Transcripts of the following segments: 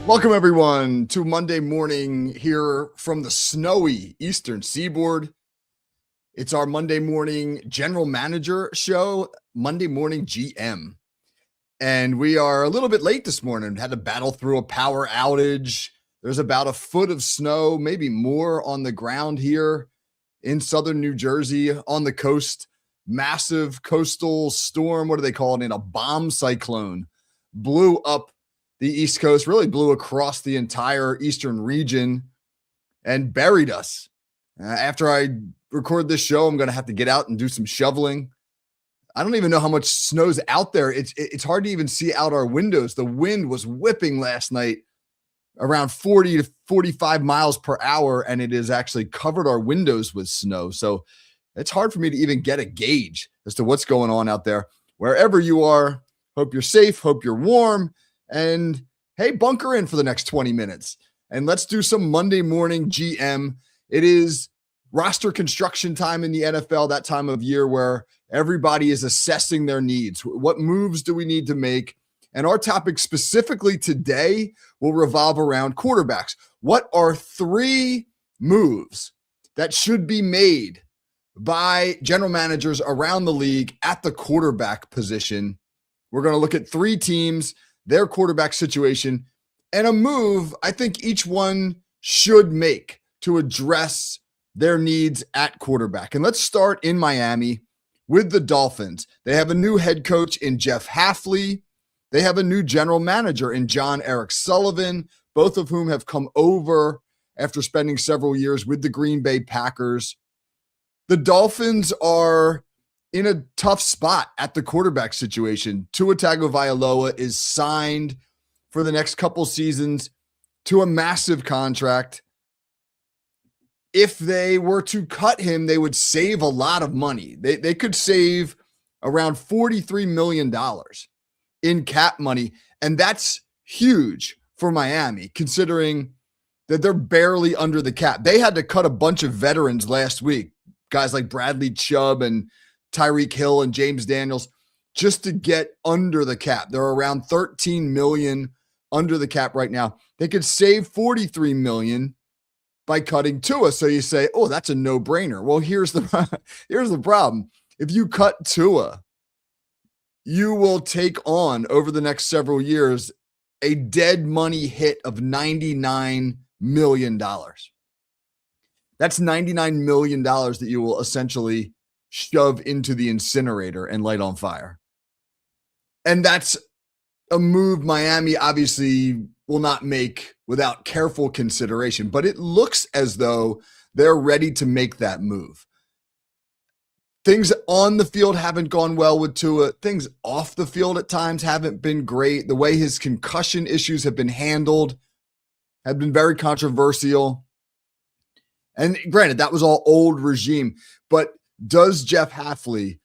Welcome, everyone, to Monday morning here from the snowy Eastern Seaboard. It's our Monday morning general manager show, Monday morning GM. And we are a little bit late this morning. Had to battle through a power outage. There's about a foot of snow, maybe more on the ground here in southern New Jersey on the coast. Massive coastal storm. What do they call it? A bomb cyclone blew up the East Coast, really blew across the entire eastern region and buried us. After I record this show, I'm going to have to get out and do some shoveling. I don't even know how much snow's out there. It's hard to even see out our windows. The wind was whipping last night around 40 to 45 miles per hour, and it has actually covered our windows with snow. So it's hard for me to even get a gauge as to what's going on out there. Wherever you are, hope you're safe, hope you're warm. And hey, bunker in for the next 20 minutes and let's do some Monday morning GM. It is roster construction time in the NFL, that time of year where everybody is assessing their needs. What moves do we need to make? And our topic specifically today will revolve around quarterbacks. What are 3 moves that should be made by general managers around the league at the quarterback position? We're going to look at 3 teams, their quarterback situation, and a move I think each one should make to address their needs at quarterback. And let's start in Miami with the Dolphins. They have a new head coach in Jeff Hafley. They have a new general manager in John Eric Sullivan, both of whom have come over after spending several years with the Green Bay Packers. The Dolphins are in a tough spot at the quarterback situation. Tua Tagovailoa is signed for the next couple seasons to a massive contract. If they were to cut him, they would save a lot of money. They could save around $43 million in cap money, and that's huge for Miami, considering that they're barely under the cap. They had to cut a bunch of veterans last week, guys like Bradley Chubb and Tyreek Hill and James Daniels, just to get under the cap. They're around 13 million under the cap right now. They could save 43 million by cutting Tua. So you say, oh, that's a no-brainer. Well, here's the problem. If you cut Tua, you will take on over the next several years a dead money hit of $99 million. That's $99 million that you will essentially shove into the incinerator and light on fire. And that's a move Miami obviously will not make without careful consideration, but it looks as though they're ready to make that move. Things on the field haven't gone well with Tua. Things off the field at times haven't been great. The way his concussion issues have been handled have been very controversial. And granted, that was all old regime, but does Jeff Hafley,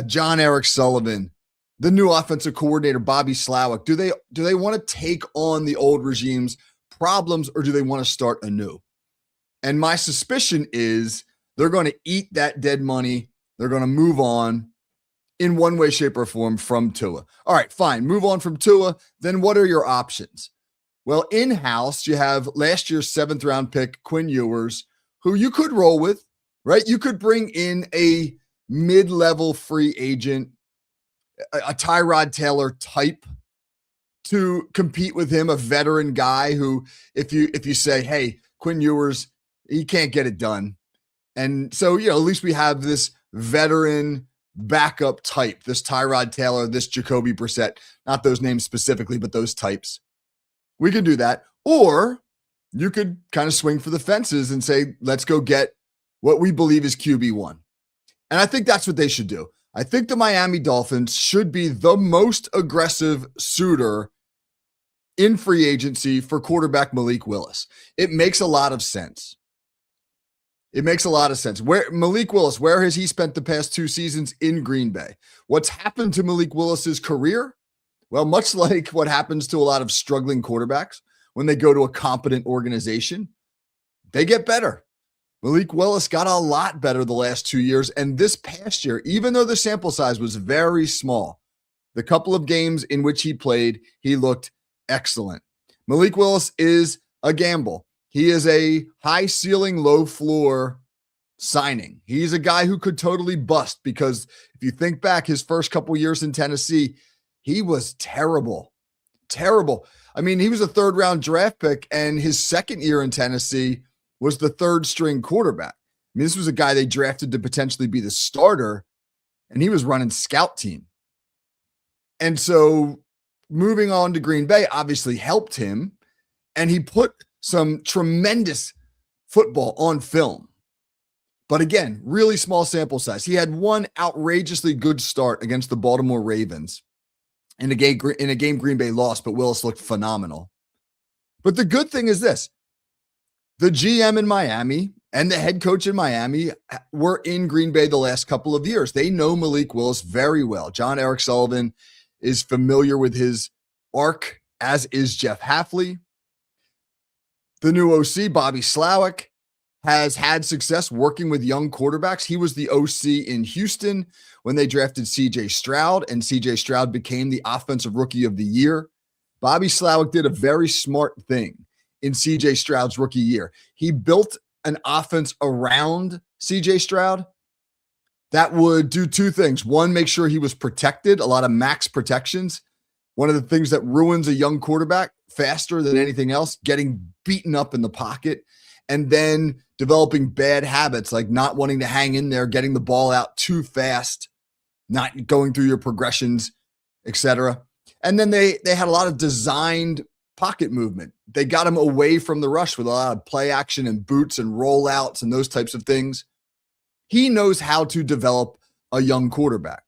John Eric Sullivan, the new offensive coordinator, Bobby Slowick, do they want to take on the old regime's problems, or do they want to start anew? And my suspicion is they're going to eat that dead money. They're going to move on in one way, shape, or form from Tua. All right, fine. Move on from Tua. Then what are your options? Well, in-house, you have last year's 7th round pick, Quinn Ewers, who you could roll with. Right? You could bring in a mid-level free agent, a Tyrod Taylor type, to compete with him, a veteran guy who, if you say, hey, Quinn Ewers, he can't get it done. And so, at least we have this veteran backup type, this Tyrod Taylor, this Jacoby Brissett, not those names specifically, but those types. We could do that. Or you could kind of swing for the fences and say, let's go get what we believe is QB1. And I think that's what they should do. I think the Miami Dolphins should be the most aggressive suitor in free agency for quarterback Malik Willis. It makes a lot of sense. Where Malik Willis, where has he spent the past 2 seasons? In Green Bay. What's happened to Malik Willis's career? Well, much like what happens to a lot of struggling quarterbacks when they go to a competent organization, they get better. Malik Willis got a lot better the last 2 years. And this past year, even though the sample size was very small, the couple of games in which he played, he looked excellent. Malik Willis is a gamble. He is a high ceiling, low floor signing. He's a guy who could totally bust because if you think back his first couple years in Tennessee, he was terrible. Terrible. I mean, he was a third round draft pick, and his second year in Tennessee was the third string quarterback. I mean, this was a guy they drafted to potentially be the starter, and he was running scout team. And so moving on to Green Bay obviously helped him, and he put some tremendous football on film. But again, really small sample size. He had one outrageously good start against the Baltimore Ravens in a game Green Bay lost, but Willis looked phenomenal. But the good thing is this. The GM in Miami and the head coach in Miami were in Green Bay the last couple of years. They know Malik Willis very well. John Eric Sullivan is familiar with his arc, as is Jeff Hafley. The new OC, Bobby Slowick, has had success working with young quarterbacks. He was the OC in Houston when they drafted CJ Stroud, and CJ Stroud became the offensive rookie of the year. Bobby Slowick did a very smart thing in CJ Stroud's rookie year. He built an offense around CJ Stroud that would do two things. One, make sure he was protected, a lot of max protections. One of the things that ruins a young quarterback faster than anything else, getting beaten up in the pocket, and then developing bad habits like not wanting to hang in there, getting the ball out too fast, not going through your progressions, etc. And then they had a lot of designed pocket movement. They got him away from the rush with a lot of play action and boots and rollouts and those types of things. He knows how to develop a young quarterback.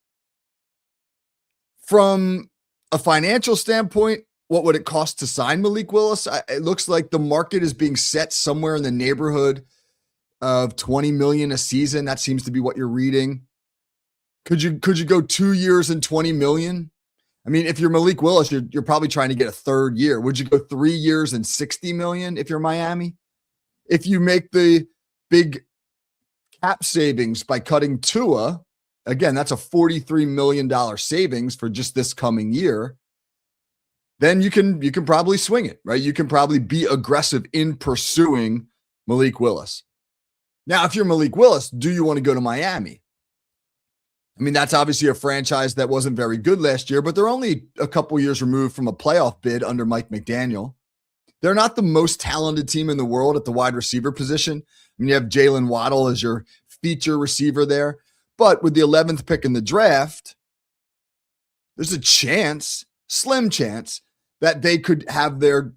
From a financial standpoint, what would it cost to sign Malik Willis? It looks like the market is being set somewhere in the neighborhood of $20 million a season. That seems to be what you're reading. Could you go 2 years and $20 million? I mean, if you're Malik Willis, you're probably trying to get a third year. Would you go 3 years and $60 million if you're Miami? If you make the big cap savings by cutting Tua, again, that's a $43 million savings for just this coming year. Then you can probably swing it, right? You can probably be aggressive in pursuing Malik Willis. Now, if you're Malik Willis, do you want to go to Miami? I mean, that's obviously a franchise that wasn't very good last year, but they're only a couple years removed from a playoff bid under Mike McDaniel. They're not the most talented team in the world at the wide receiver position. I mean, you have Jalen Waddle as your feature receiver there, but with the 11th pick in the draft, there's a chance, slim chance, that they could have their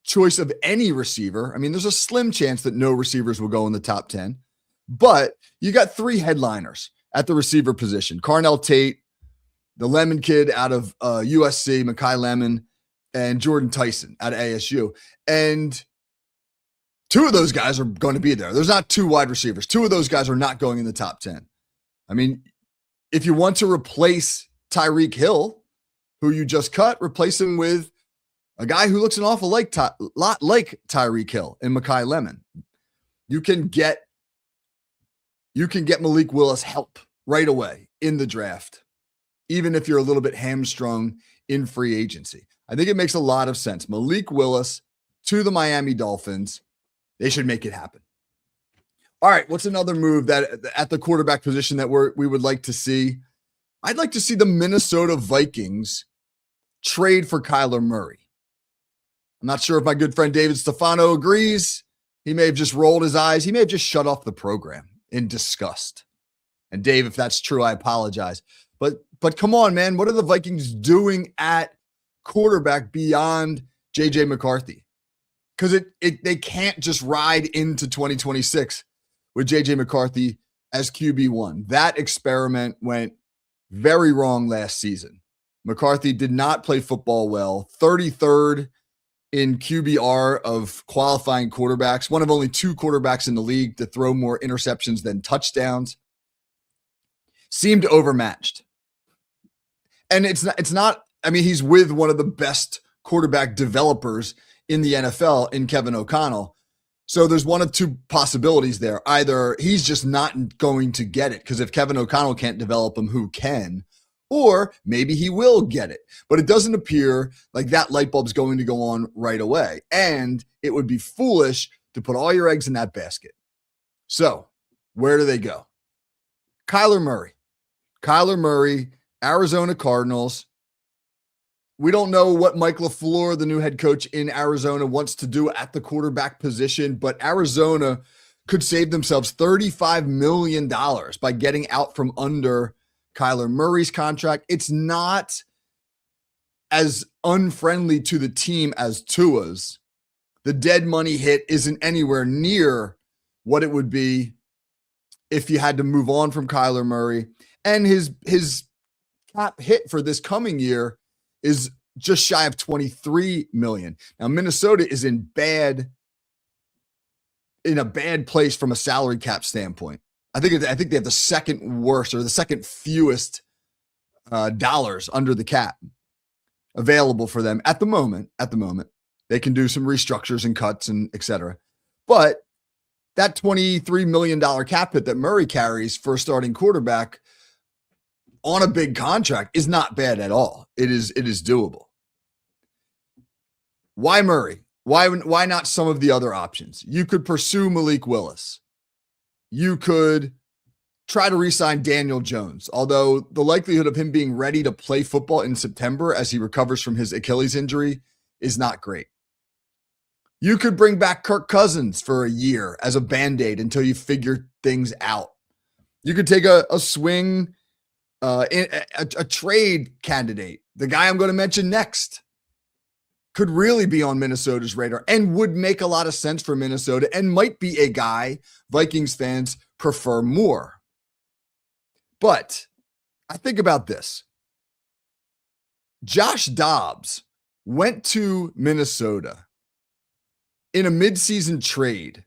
choice of any receiver. I mean, there's a slim chance that no receivers will go in the top 10, but you got three headliners at the receiver position: Carnell Tate, the Lemon kid out of USC, Mekhi Lemon, and Jordan Tyson out of ASU. And two of those guys are going to be there. There's not two wide receivers. Two of those guys are not going in the top 10. I mean, if you want to replace Tyreek Hill, who you just cut, replace him with a guy who looks an awful lot like Tyreek Hill and Mekhi Lemon. You can get Malik Willis help right away in the draft, even if you're a little bit hamstrung in free agency. I think it makes a lot of sense. Malik Willis to the Miami Dolphins. They should make it happen. All right, what's another move that at the quarterback position that we would like to see? I'd like to see the Minnesota Vikings trade for Kyler Murray. I'm not sure if my good friend David Stefano agrees. He may have just rolled his eyes. He may have just shut off the program in disgust. And Dave, if that's true, I apologize. But come on, man. What are the Vikings doing at quarterback beyond J.J. McCarthy? Because they can't just ride into 2026 with J.J. McCarthy as QB1. That experiment went very wrong last season. McCarthy did not play football well. 33rd in QBR of qualifying quarterbacks, one of only two quarterbacks in the league to throw more interceptions than touchdowns. Seemed overmatched. And it's not, I mean, he's with one of the best quarterback developers in the NFL in Kevin O'Connell. So there's one of two possibilities there. Either he's just not going to get it, because if Kevin O'Connell can't develop him, who can? Or maybe he will get it, but it doesn't appear like that light bulb's going to go on right away. And it would be foolish to put all your eggs in that basket. So where do they go? Kyler Murray, Arizona Cardinals. We don't know what Mike LaFleur, the new head coach in Arizona, wants to do at the quarterback position, but Arizona could save themselves $35 million by getting out from under Kyler Murray's contract. It's not as unfriendly to the team as Tua's. The dead money hit isn't anywhere near what it would be if you had to move on from Kyler Murray. And his cap hit for this coming year is just shy of $23 million. Now, Minnesota is in a bad place from a salary cap standpoint. I think they have the second worst or the second fewest dollars under the cap available for them at the moment. They can do some restructures and cuts and et cetera. But that $23 million cap hit that Murray carries for a starting quarterback on a big contract is not bad at all. It is doable. Why Murray? Why not some of the other options? You could pursue Malik Willis. You could try to re-sign Daniel Jones, although the likelihood of him being ready to play football in September as he recovers from his Achilles injury is not great. You could bring back Kirk Cousins for a year as a Band-Aid until you figure things out. You could take a swing, a trade candidate. The guy I'm going to mention next could really be on Minnesota's radar and would make a lot of sense for Minnesota and might be a guy Vikings fans prefer more. But I think about this. Josh Dobbs went to Minnesota in a midseason trade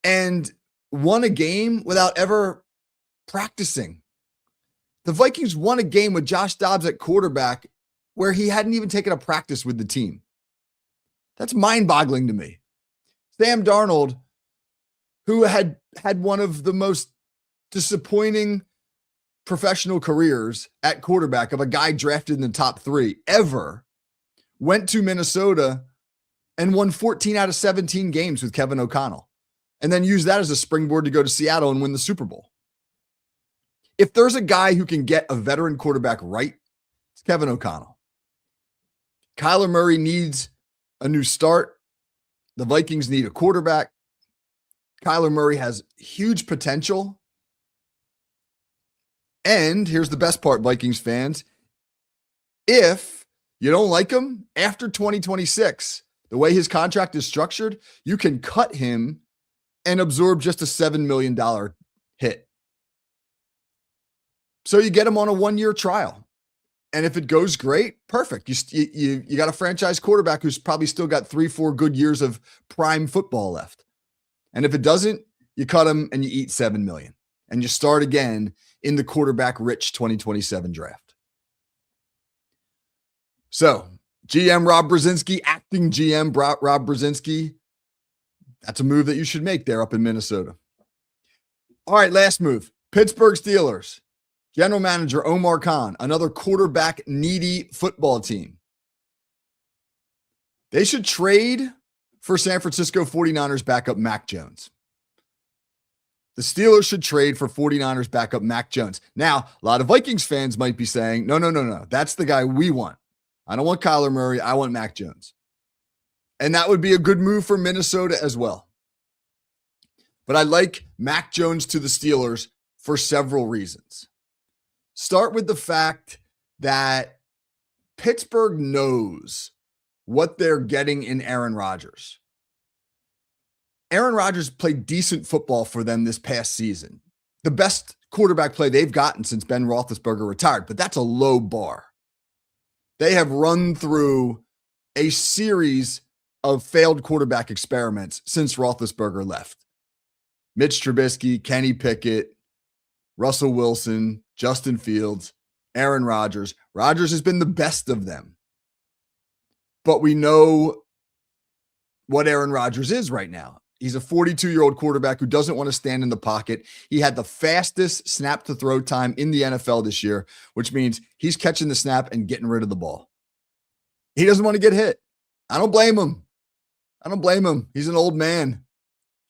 and won a game without ever practicing. The Vikings won a game with Josh Dobbs at quarterback where he hadn't even taken a practice with the team. That's mind-boggling to me. Sam Darnold, who had one of the most disappointing professional careers at quarterback of a guy drafted in the top 3 ever, went to Minnesota and won 14 out of 17 games with Kevin O'Connell, and then used that as a springboard to go to Seattle and win the Super Bowl. If there's a guy who can get a veteran quarterback right, it's Kevin O'Connell. Kyler Murray needs a new start. The Vikings need a quarterback. Kyler Murray has huge potential. And here's the best part, Vikings fans. If you don't like him after 2026, the way his contract is structured, you can cut him and absorb just a $7 million hit. So you get him on a 1-year trial. And if it goes great, perfect. You got a franchise quarterback who's probably still got 3-4 good years of prime football left. And if it doesn't, you cut him and you eat $7 million. And you start again in the quarterback-rich 2027 draft. So, GM Rob Brzezinski, acting GM Rob Brzezinski, that's a move that you should make there up in Minnesota. All right, last move. Pittsburgh Steelers. General manager Omar Khan, another quarterback-needy football team. They should trade for San Francisco 49ers backup Mac Jones. The Steelers should trade for 49ers backup Mac Jones. Now, a lot of Vikings fans might be saying, no. That's the guy we want. I don't want Kyler Murray. I want Mac Jones. And that would be a good move for Minnesota as well. But I like Mac Jones to the Steelers for several reasons. Start with the fact that Pittsburgh knows what they're getting in Aaron Rodgers. Aaron Rodgers played decent football for them this past season. The best quarterback play they've gotten since Ben Roethlisberger retired, but that's a low bar. They have run through a series of failed quarterback experiments since Roethlisberger left. Mitch Trubisky, Kenny Pickett, Russell Wilson, Justin Fields, Aaron Rodgers. Rodgers has been the best of them. But we know what Aaron Rodgers is right now. He's a 42-year-old quarterback who doesn't want to stand in the pocket. He had the fastest snap to throw time in the NFL this year, which means he's catching the snap and getting rid of the ball. He doesn't want to get hit. I don't blame him. He's an old man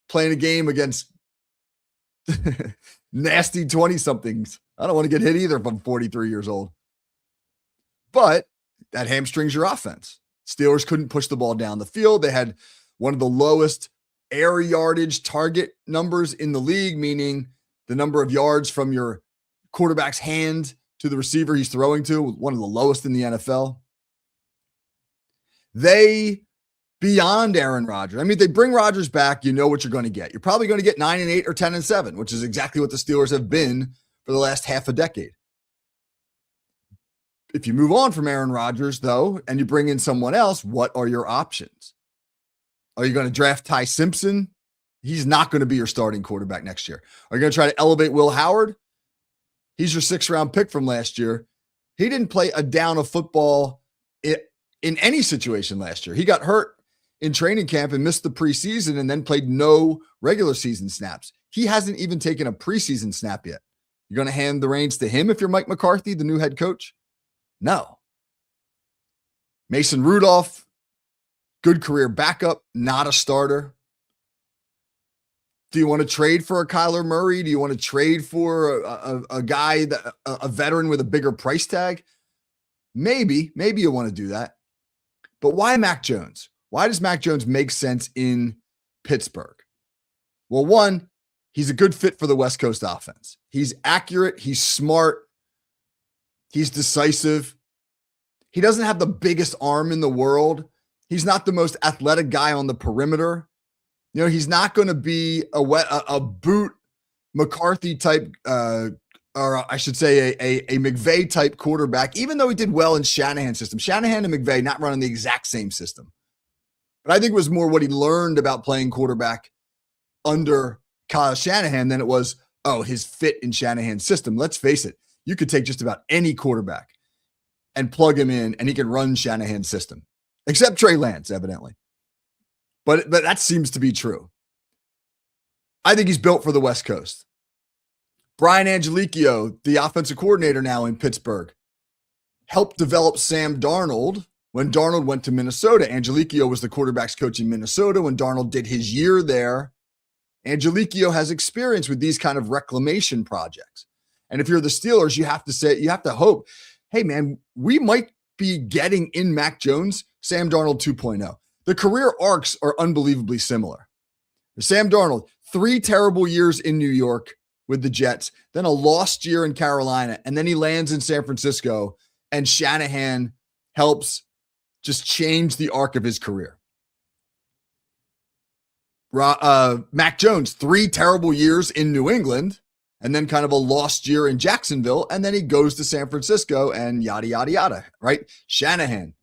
playing a game against nasty 20-somethings. I don't want to get hit either if I'm 43 years old. But that hamstrings your offense. Steelers couldn't push the ball down the field. They had one of the lowest air yardage target numbers in the league, meaning the number of yards from your quarterback's hand to the receiver he's throwing to, one of the lowest in the NFL. They, beyond Aaron Rodgers, I mean, they bring Rodgers back, you know what you're going to get. You're probably going to get 9-8 or 10-7, which is exactly what the Steelers have been for the last half a decade. If you move on from Aaron Rodgers, though, and you bring in someone else, what are your options? Are you going to draft Ty Simpson? He's not going to be your starting quarterback next year. Are you going to try to elevate Will Howard? He's your 6th-round pick from last year. He didn't play a down of football in any situation last year. He got hurt in training camp and missed the preseason and then played no regular season snaps. He hasn't even taken a preseason snap yet. You're going to hand the reins to him if you're Mike McCarthy, the new head coach? No. Mason Rudolph, good career backup, not a starter. Do you want to trade for a Kyler Murray? Do you want to trade for a guy, a veteran with a bigger price tag? Maybe you want to do that. But why Mac Jones? Why does Mac Jones make sense in Pittsburgh? Well, one, he's a good fit for the West Coast offense. He's accurate. He's smart. He's decisive. He doesn't have the biggest arm in the world. He's not the most athletic guy on the perimeter. You know, he's not going to be a boot McCarthy type, or I should say a McVay type quarterback, even though he did well in Shanahan's system. Shanahan and McVay not running the exact same system. But I think it was more what he learned about playing quarterback under Kyle Shanahan than it was, his fit in Shanahan's system. Let's face it. You could take just about any quarterback and plug him in and he can run Shanahan's system, except Trey Lance, evidently. But that seems to be true. I think he's built for the West Coast. Brian Angelicchio, the offensive coordinator now in Pittsburgh, helped develop Sam Darnold when Darnold went to Minnesota. Angelicchio was the quarterback's coach in Minnesota when Darnold did his year there. Angelicchio has experience with these kind of reclamation projects. And if you're the Steelers, you have to hope, hey, man, we might be getting in Mac Jones, Sam Darnold 2.0. The career arcs are unbelievably similar. Sam Darnold, 3 terrible years in New York with the Jets, then a lost year in Carolina, and then he lands in San Francisco, and Shanahan helps just change the arc of his career. Mac Jones, 3 terrible years in New England, and then kind of a lost year in Jacksonville, and then he goes to San Francisco and yada, yada, yada, right? Shanahan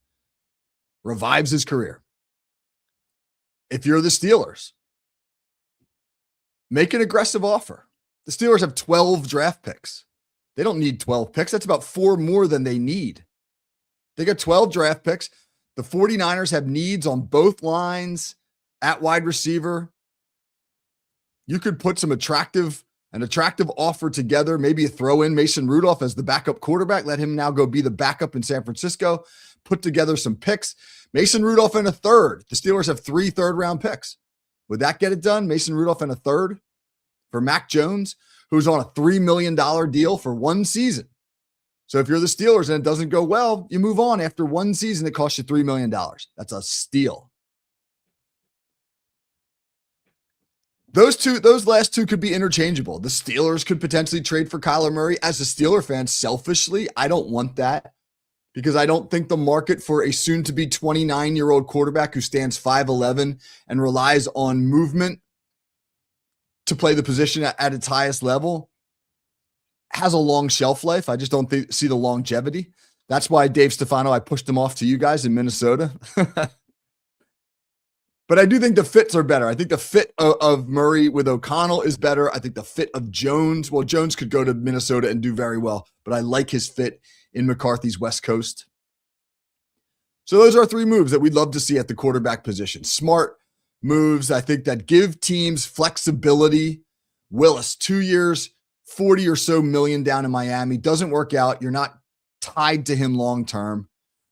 revives his career. If you're the Steelers, make an aggressive offer. The Steelers have 12 draft picks. They don't need 12 picks. That's about 4 more than they need. They got 12 draft picks. The 49ers have needs on both lines at wide receiver. You could put an attractive offer together. Maybe you throw in Mason Rudolph as the backup quarterback. Let him now go be the backup in San Francisco. Put together some picks. Mason Rudolph and a third. The Steelers have 3 third-round picks. Would that get it done? Mason Rudolph and a third for Mac Jones, who's on a $3 million deal for 1 season. So if you're the Steelers and it doesn't go well, you move on after 1 season. It costs you $3 million. That's a steal. Those last 2 could be interchangeable. The Steelers could potentially trade for Kyler Murray. As a Steeler fan, selfishly, I don't want that because I don't think the market for a soon-to-be 29-year-old quarterback who stands 5'11" and relies on movement to play the position at its highest level has a long shelf life. I just don't see the longevity. That's why Dave Stefano, I pushed him off to you guys in Minnesota. But I do think the fits are better. I think the fit of Murray with O'Connell is better. I think the fit of Jones, well, Jones could go to Minnesota and do very well, but I like his fit in McCarthy's West Coast. So those are 3 moves that we'd love to see at the quarterback position. Smart, moves, I think, that give teams flexibility. Willis, 2 years, 40 or so million down in Miami. Doesn't work out. You're not tied to him long term.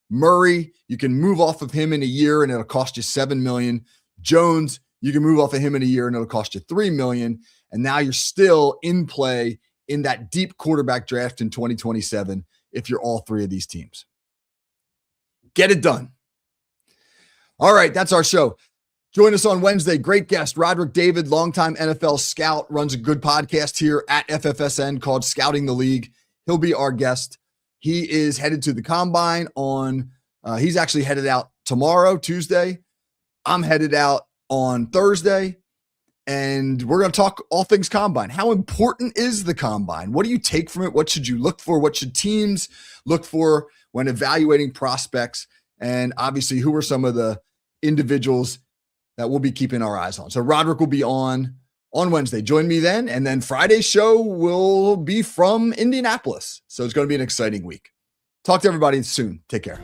Murray, you can move off of him in a year and it'll cost you $7 million. Jones, you can move off of him in a year and it'll cost you $3 million. And now you're still in play in that deep quarterback draft in 2027 if you're all three of these teams. Get it done. All right, that's our show. Join us on Wednesday. Great guest, Roderick David, longtime NFL scout, runs a good podcast here at FFSN called Scouting the League. He'll be our guest. He is headed to the Combine on, he's actually headed out tomorrow, Tuesday. I'm headed out on Thursday. And we're going to talk all things Combine. How important is the Combine? What do you take from it? What should you look for? What should teams look for when evaluating prospects? And obviously, who are some of the individuals that we'll be keeping our eyes on? So Roderick will be on Wednesday. Join me then. And then Friday's show will be from Indianapolis. So it's going to be an exciting week. Talk to everybody soon. Take care.